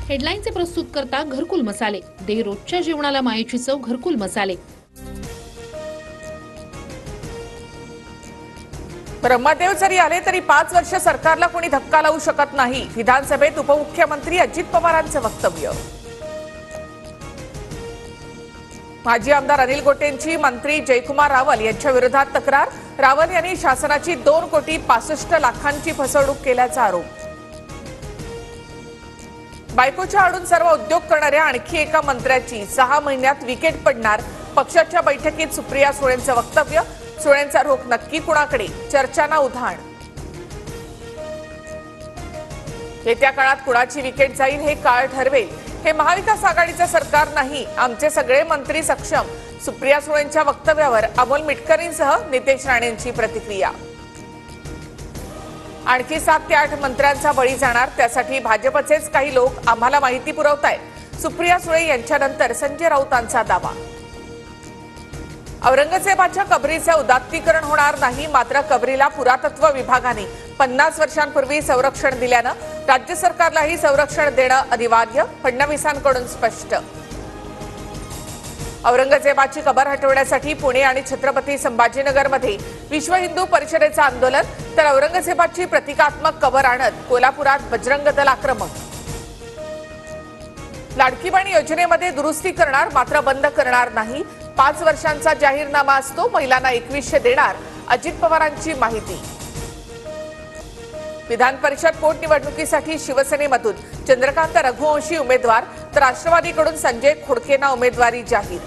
हेडलाईनचे प्रस्तुत करता घरकुल मसाले. दे रोजच्या जेवणाला मायेची चव घरकुल मसाले. ब्रह्मदेव जरी आले तरी 5 वर्ष सरकारला कोणी धक्का लावू शकत नाही. विधानसभेत उपमुख्यमंत्री अजित पवारांचं वक्तव्य. माजी आमदार अनिल गोटेंची मंत्री जयकुमार रावल यांच्या विरोधात तक्रार. रावल यांनी शासनाची 2,65,00,000 फसवणूक केल्याचा आरोप. बायकोच्या आडून सर्व उद्योग करणाऱ्या आणखी एका मंत्र्याची 6 महिन्यात विकेट पडणार. पक्षाच्या बैठकीत सुप्रिया सुळेंचं वक्तव्य. सुळेंचा रोख नक्की कुणाकडे? चर्चांना उधाण. येत्या काळात कुणाची विकेट जाईल हे काळ ठरवेल. हे महाविकास आघाडीचं सरकार नाही, आमचे सगळे मंत्री सक्षम. सुप्रिया सुळेंच्या वक्तव्यावर अमोल मिटकरींसह नितेश राणेंची प्रतिक्रिया. आणखी 7 ते 8 मंत्र्यांचा बळी जाणार, त्यासाठी भाजपचेच काही लोक आम्हाला माहिती पुरवतायत. सुप्रिया सुळे यांच्यानंतर संजय राऊतांचा दावा. औरंगजेबाच्या कबरीचे उदात्तीकरण होणार नाही, मात्र कबरीला पुरातत्व विभागाने 50 वर्षांपूर्वी संरक्षण दिल्यानं राज्य सरकारलाही संरक्षण देणं अनिवार्य. फडणवीसांकडून स्पष्ट. औरंगजेबाची कबर हटवण्यासाठी पुणे आणि छत्रपती संभाजीनगरमध्ये विश्व हिंदू परिषदेचं आंदोलन, तर औरंगजेबाची प्रतिकात्मक कबर आणत कोल्हापुरात बजरंग दल आक्रमक. लाडकी बहीण योजनेमध्ये दुरुस्ती करणार, मात्र बंद करणार नाही. 5 वर्षांचा जाहीरनामा असतो, महिलांना 2100 देणार. अजित पवारांची माहिती. विधान परिषद पोटनिवडणुकीसाठी शिवसेनेमधून चंद्रकांत रघुवंशी उमेदवार, तर राष्ट्रवादीकडून संजय खोडकेंना उमेदवारी जाहीर.